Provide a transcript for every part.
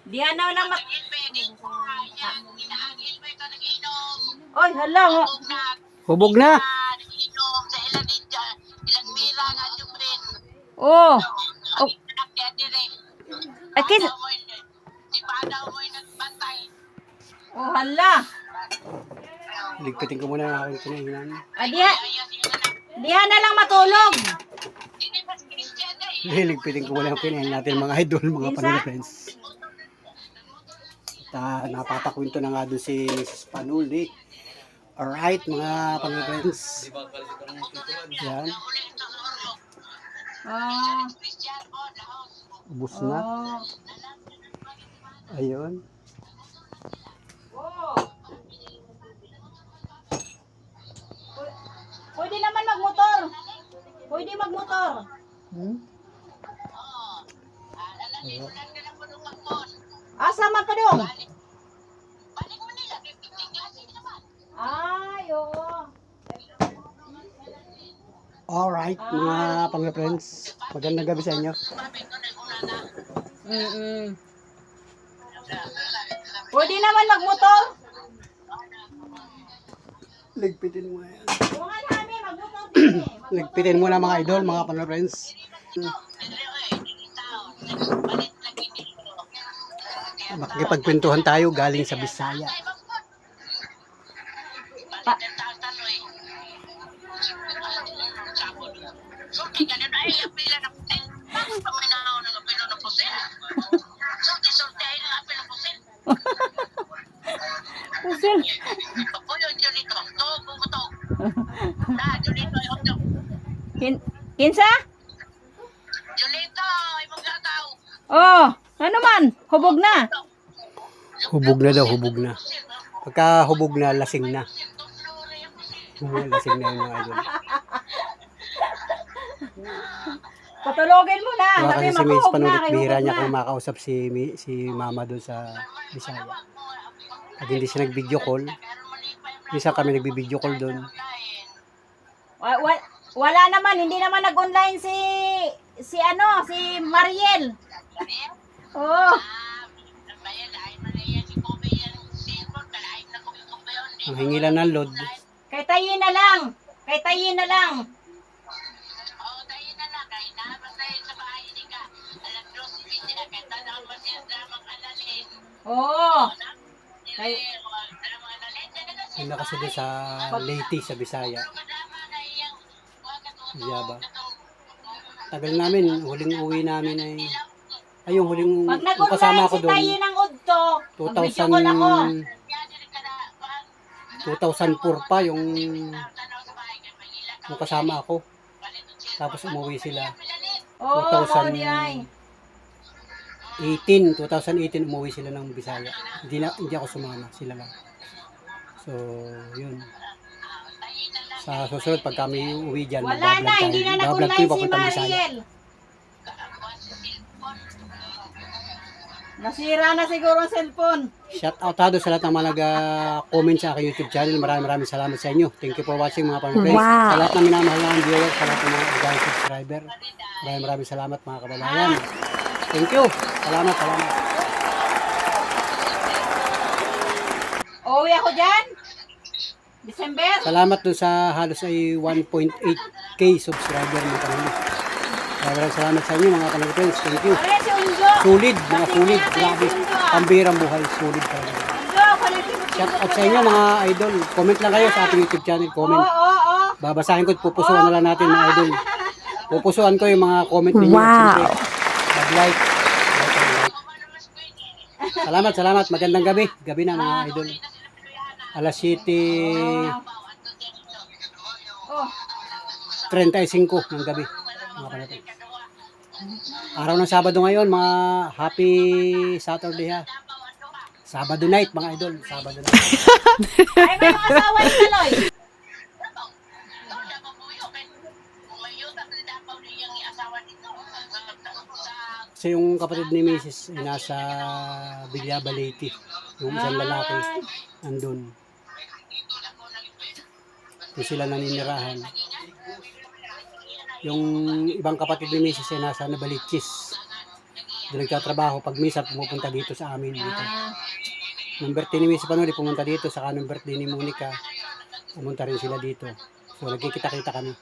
Diyan na lang Oy, hala. Hubog na. Oh. Oh. Ay, oh, hala. Ligpitin ko muna ang aking kinahinan. Ay, diha na lang matulog. Ligpitin ko muna ang kinahinan natin mga idol, mga Panuli friends. At napapakwento na nga doon si Mrs. Panuli. Alright mga Panuli friends. Yan. Ubus na. Ayun. Pwede naman magmotor. Pwede magmotor. Ayun. Asa man pa dong? Ay, oo. Alright mga Panuli friends. Magandang gabi sa inyo. Pwede naman magmotor. Ligpitin mo yan. Bunga namin, magmotor din eh. Ligpitin mo na mga idol, mga Panuli friends. Makikipagkwentuhan tayo galing sa Bisaya. Pusil. Kinsa? Oh, ano man? Hubog na. Hubog na daw, hubog na. Pagka hubog na, lasing na. Lasing na yun mga idol. Patulogin mo na. Wala kasi si Miss Panulit, bihira niya na. kung makausap si Mama doon sa Bisaya. Pag hindi siya nag-video call, minsan kami nag-video call doon. Wala naman, hindi naman nag-online si Mariel. Oh. Ang hingilan ng load. Kay tayin na lang. Kay tayin na lang. Oh. Yun na kasi doon sa Leyte, sa Bisaya. Jaba. Tagal namin, huling uwi namin ay yung huling Pag yung kasama ko si doon. tayin ng udto, 2004 pa yung kasama ako. Tapos umuwi sila. 2018 umuwi sila ng Bisaya. Hindi ako sumama, sila lang. So, yun. Sa susunod pag kami uwi diyan, wala na, hindi na nag-online si Mariel. Nasira na siguro ang cellphone. Shout out ha doon sa lahat ng mga nag-comment sa aking YouTube channel. Maraming salamat sa inyo. Thank you for watching mga Panuli friends. Sa lahat ng minamahal ng viewers, sa lahat ng mga organic subscriber. Maraming salamat mga kababayan. Thank you. Salamat. Uuwi ako dyan. December. Salamat doon sa halos ay 1.8k subscriber mga Panuli. Maraming salamat sa inyo mga Panuli friends. Thank you. Sulit, mga sulit. Grabe. Pambirang buhay. Sulit talaga. Shout out sa inyo mga idol. Comment lang kayo sa ating YouTube channel. Comment. Babasahin ko at pupusuan na lang natin mga idol. Pupusuan ko yung mga comment ninyo. Wow. Mag-like. Salamat. Magandang gabi. Gabi na mga idol. Alas 7:35 ng gabi. Mga panatay. Araw ng Sabado ngayon, mga happy Saturday ha. Sabado night mga idol, Sabado night. Ay, may mga asawa ni Taloy. Kasi yung kapatid ni Mrs. nasa Bilyaba Leyte, yung isang lalaki andun. Doon sila naninirahan. Yung ibang kapatid ni Mrs. nasa Nabalichis. Doon nagtatrabaho. Pag minsan pumupunta dito sa amin. Dito. Ah, Nung birthday ni Miss Panuli, pumunta dito. Saka nung birthday ni Monica, pumunta rin sila dito. So nagkikita-kita kami.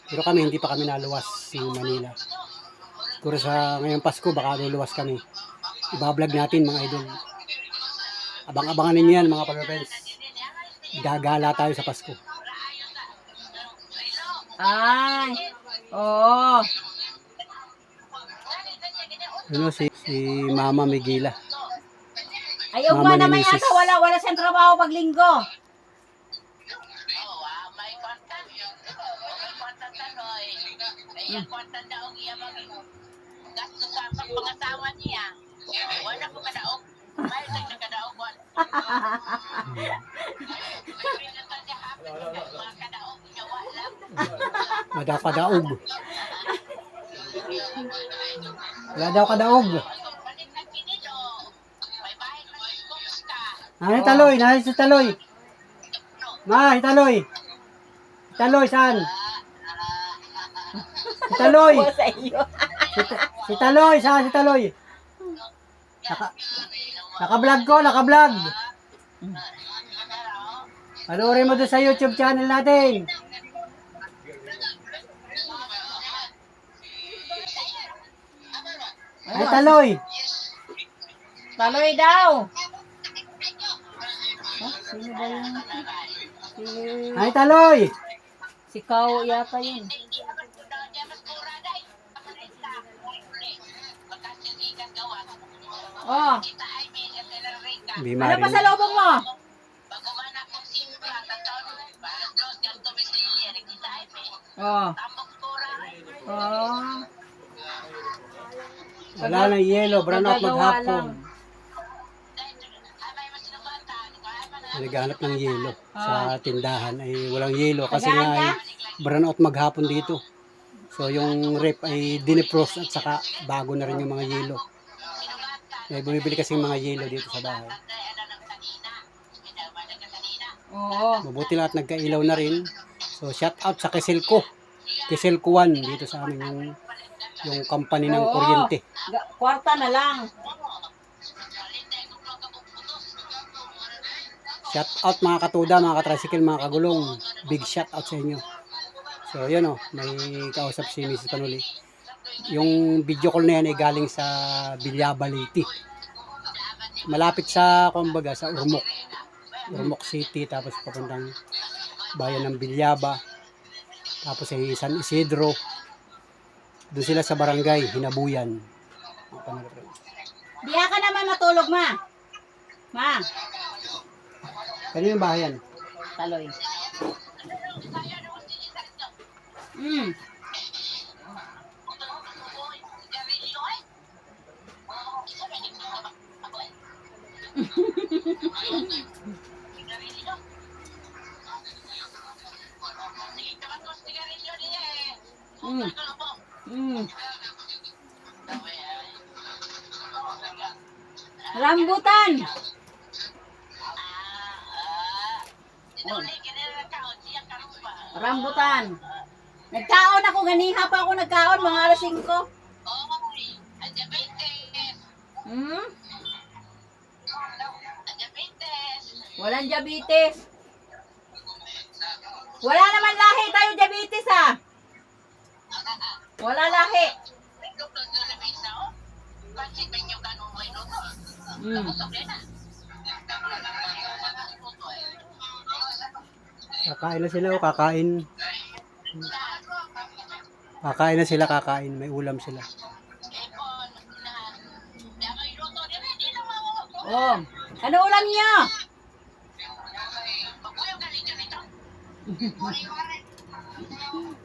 Pero kami, hindi pa kami naluwas ng Manila. Siguro sa ngayong Pasko, baka luluwas kami. Ibablog natin mga idol. Abang-abangan ninyo yan mga pag-friends. Gagala tayo sa Pasko. ay. Oo. Ano si Mama Miguela. Ayaw Mama ba ni naman Mrs. yata, wala siyang trabaho pag linggo. Madakadaog. Wala daw kadaog. Nani taloy, nani si taloy. Ma, taloy. Taloy saan? Si taloy. Ako sa iyo. Si taloy, saan si taloy? Naka-vlog ko, naka-vlog. Panoorin mo doon sa YouTube channel natin. Ay, taloy. Taloy daw. Sino ba yun? Ay, taloy. Si Kao yata yun. Oh, Hindi ano pa sa lobong mo? Oh. Oh. Wala na yelo, brown out Nagagawa maghapon. lang. Naghanap ng yelo sa tindahan ay walang yelo kasi nga ay brown out maghapon dito. So yung rep ay dineprost at saka bago na rin yung mga yelo. May bumibili kasi mga yelo dito sa bahay. Oo. Mabuti lahat nagkailaw na rin. So shout out sa Keselco. Keselco 1 dito sa amin yung company ng Oo. kuryente. Kwarta na lang. Shout out mga katuda, mga katricycle, mga kagulong. Big shout out sa inyo. So yun may kausap si Mrs. Panuli. Yung video call na yan ay galing sa Bilyaba Leyte. Malapit sa, kumbaga, sa Urmoc City, tapos papuntang bayan ng Bilyaba. Tapos ay San Isidro. Doon sila sa barangay, Hinabuyan. Diya ka naman matulog, ma. Ma. Kanino yung bahayan? Taloy. Mm. Mm. Mm. Rambutan. Rambutan. Nagkaon ako, ganiha pa ako nagkaon, mga alas 5. Hmm? Walang diabetes. Wala naman lahi tayo diabetes Wala lahi. Hmm. Kakain na sila kakain. Kakain na sila, kakain. May ulam sila. Oh, ano ulam niyo?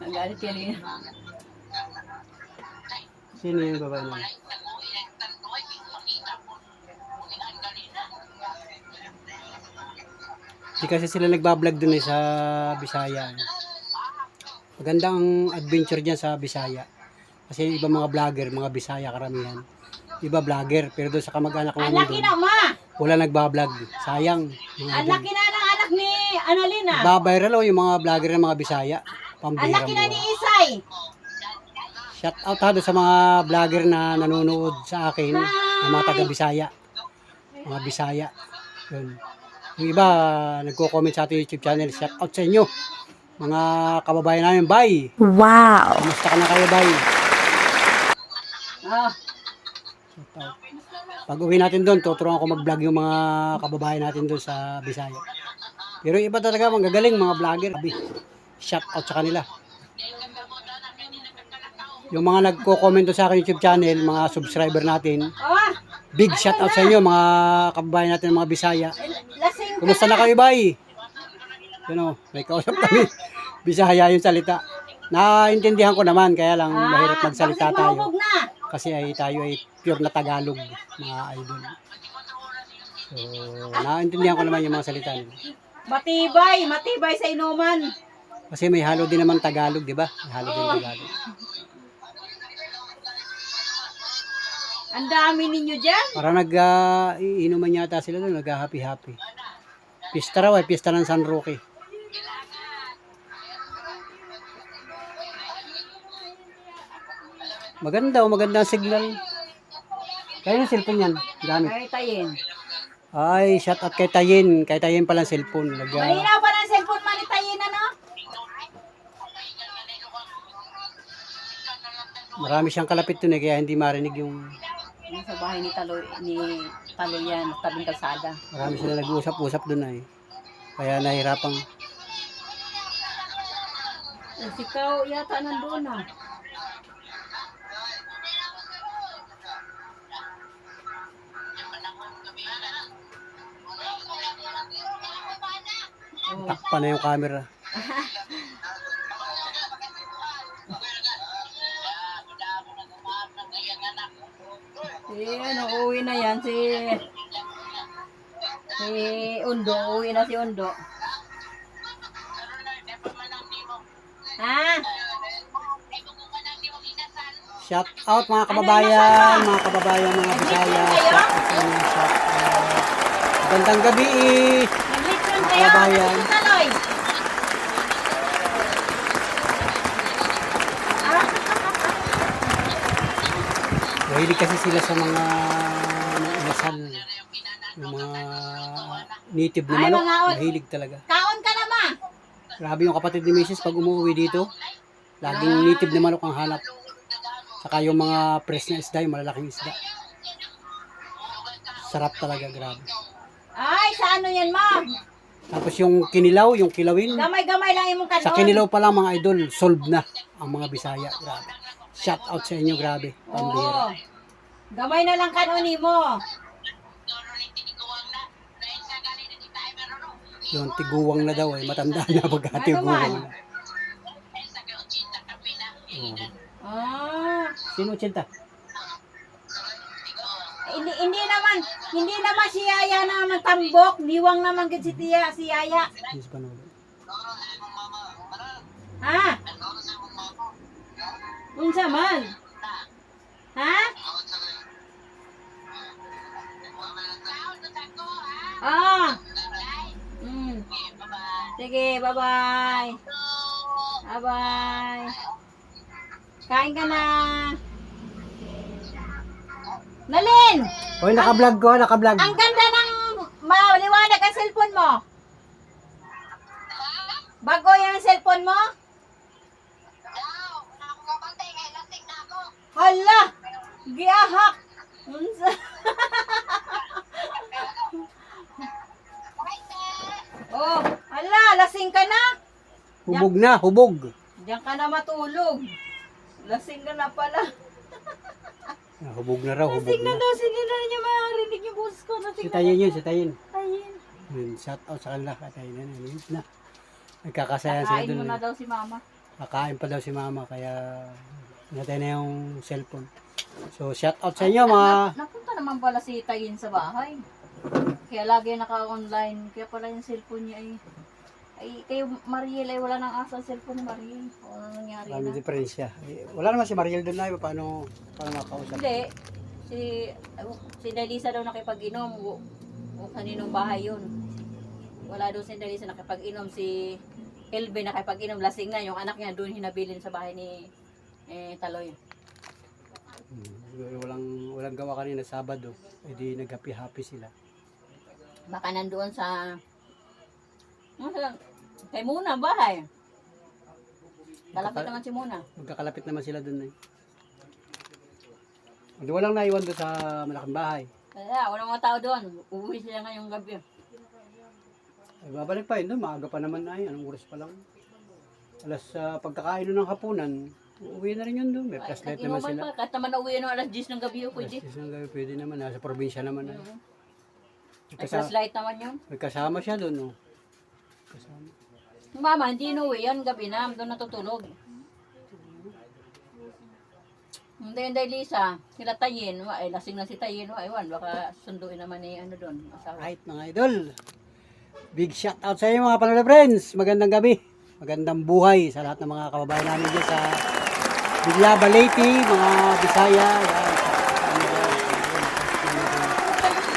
Ang galit yan eh. Sino yung babae na? Di kasi sila nagbablog dun sa Bisaya. Magandang adventure dyan sa Bisaya. Kasi iba mga vlogger, mga Bisaya karamihan. Iba vlogger, pero doon sa kamag-anak Ang namin laki doon, na, ma. wala nagbablog. Sayang. Ang laki na ng anak ni Annalyn Babiral yung mga vlogger ng mga Bisaya. Ang Pambihirang laki na buhay. ni Isay. Shout out ha doon sa mga vlogger na nanonood sa akin, ng mga taga Bisaya. Mga Bisaya. Yun. Yung iba, nagko-comment sa ating YouTube channel. Shout out sa inyo. Mga kababayan namin, bye! Wow! Kumusta ka na kayo, bye? Ah, Shout out. Pag uwi natin doon, tuturuan ako mag-vlog yung mga kababayan natin doon sa Bisaya. Pero yung iba talaga, magagaling mga vlogger. Shout out sa kanila. Yung mga nagko-comment doon sa akin YouTube channel, mga subscriber natin, ah, big shout out sa inyo mga kababayan natin, mga Bisaya. lasing ka Kumusta na kayo, bye? Ano, may kausap kami. Bisaya yung salita. Naintindihan ko naman, kaya lang mahirap magsalita bakit tayo. mahubog na? Kasi tayo ay pure na Tagalog, mga idol. So, naintindihan ko naman yung mga salita nila. Matibay sa inuman. Kasi may halo din naman Tagalog, di ba? May halo din Tagalog. Ang dami ninyo dyan. Parang nag-iinuman yata sila doon, nag-happy-happy. Pista raw, pista ng San Roque. Maganda ang signal. Kaya yung cellphone yan, gamit. Ay, tayin. Ay, shout out kay Tayin. Kay Tayin pala ang cellphone. Malinaw pa ng cellphone man ni tayin, ano? Marami siyang kalapit dun kaya hindi marinig yung... Yung sa bahay ni Talo yan, tabing kalsada. Marami sila nag-uusap-usap dun ay. Kaya nahirapang... Ikaw yata nandoon ah. Takpan na yung camera. Uuwi na yan si Undo, uuwi na si Undo. Ha? Shout out mga kababayan, mga Bisaya. Shout out sa inyo, shout out. Magandang gabi Nag-lechon mga kayo? kababayan. Ano si Taloy? Mahilig kasi sila sa mga inasal. Yung mga native na Ay, manok. mga Mahilig talaga. Kaon ka na ma. Grabe yung kapatid ni Mrs. pag umuwi dito. Laging native na manok ang hanap. Saka yung mga fresh na isda, yung malalaking isda. Sarap talaga, grabe. Ay, sa ano yan ma? Tapos yung kinilaw, yung kilawin. Gamay-gamay lang imong kanon. Sa kinilaw pa lang mga idol, solved na ang mga Bisaya. Grabe. Shout out sa inyo, grabe. Pambira. Oo. Gamay na lang kanon mo. Yung tiguwang na daw eh. Matanda na pagkatiguwang na. Ah. Sino 80? Hindi naman si Yaya naman tambok, niwang naman gid si Tia, si Yaya. Yes, Panolo. Ha? Unsa man? Ha? Ah. Sige, bye-bye. Bye-bye. Kain ka na. Nalin! Hoy, naka-vlog ko, naka-vlog. Ang ganda ng maliwanag ang cellphone mo. Bago yung cellphone mo? Hala! Giahak! Unsa? Oh, hala, lasing ka na? Hubog na, hubog. Diyan ka na matulog. Lasing ka na pala. Hubog na raw, hubog Lasing na na. daw, hindi na niya makarinig yung boses ko. Lasing Si na. Tayin yun, si Tayin. Tayin. Yun, shout out sa kanila, Tayin na. Yun na. Nagkakasayan sila Kain dun. mo na daw si mama. Kakain pa daw si mama, kaya natay na yung cellphone. So, shout out sa inyo mga... Napunta naman pala si Tayin sa bahay. Kaya lagi naka-online. Kaya pala yung cellphone niya ay kayo Mariel ay wala nang asa sa cellphone ni Mariel. O ano nangyari Marami na? diferensya. Wala naman si Mariel doon na, paano makausap? Hindi. Si Dalisa daw nakipag-inom. O kaninong bahay yun. Wala daw si Dalisa nakipag-inom. Si Elvin nakipag-inom. Lasing na. Yung anak niya doon hinabilin sa bahay ni Taloy. walang gawa kanina Sabado. Eh di nag-happy-happy sila. Baka nandoon sa... Kay Muna, bahay. Kalapit naman si Muna. Magkakalapit naman sila doon eh. Hindi walang naiwan doon sa malaking bahay. Kaya, walang mga tao doon. Uuwi sila ngayong gabi. Ay, babalik pa yun doon. Maaga pa naman na yun. Anong oras pa lang. Alas pagkakain doon ng hapunan, uuwi na rin yun doon. May flashlight naman sila. Pa, kahit naman nauwi ng alas 10 ng gabi, pwede. Alas 10 ng gabi, pwede naman. Nasa probinsya naman. May flashlight naman yun. May kasama siya doon. Oh. Kasama. Mama, hindi inuwi yan. Gabi na, doon natutulog. Hindi, Lisa. Sila Tayin. Ay, lasing na si Tayin. Ewan, baka sunduin naman ni ano doon. Asawa. Right, mga idol. Big shout out sa inyo mga panood friends. Magandang gabi. Magandang buhay sa lahat ng mga kababayan namin dyan sa Bilyaba Leyte, mga Bisaya.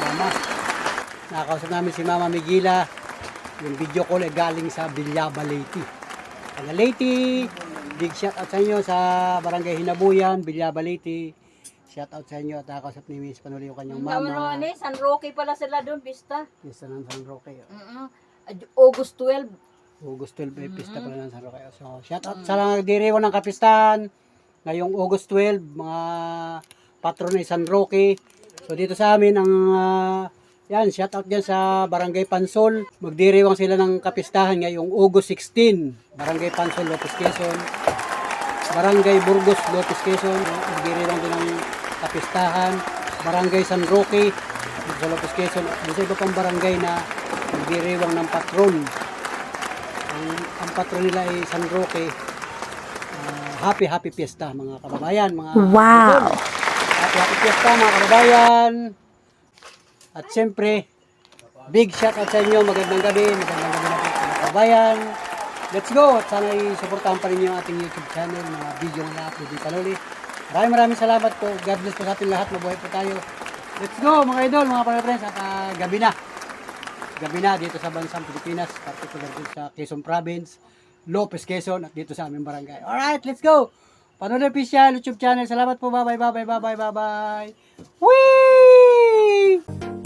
Mama. Nakakausap namin si Mama Migila. Yung video call ay galing sa Bilyaba Leyte. Taga Leyte. Big shout out sa inyo sa Barangay Hinabuyan, Bilyaba Leyte. Shout out sa inyo at nakakausap ni Miss Panuli yung kanyang mama. San Roque pala sila doon, pista. Pista ng San Roque. August 12. August 12 ay pista pala ng San Roque. So, shout out sa nagdiriwang ng kapistahan. Ngayong August 12, mga patron ni San Roque. So, dito sa amin, ang yan, shout out dyan sa Barangay Pansol. Magdiriwang sila ng kapistahan ngayong August 16. Barangay Pansol, Lopez Quezon. Barangay Burgos, Lopez Quezon. Magdiriwang din ng kapistahan. Barangay San Roque, sa Lopez Quezon. At sa iba pang barangay na magdiriwang ng patron. Ang patron nila ay San Roque. Happy fiesta mga kababayan. Mga wow! Happy fiesta mga kababayan. At siyempre, big shout out sa inyo. Magandang gabi natin mga kababayan. Let's go! At sana i-supportahan pa rin yung ating YouTube channel, mga video na upload dito ulit. Maraming salamat po. God bless po sa ating lahat. Mabuhay po tayo. Let's go mga idol, mga friends. At gabi na. Gabi na dito sa bansang Pilipinas, particular dito sa Quezon Province, Lopez Quezon, at dito sa aming barangay. Alright, let's go! Panood official YouTube channel. Salamat po. Bye-bye, bye-bye, bye-bye, bye-bye. Whee!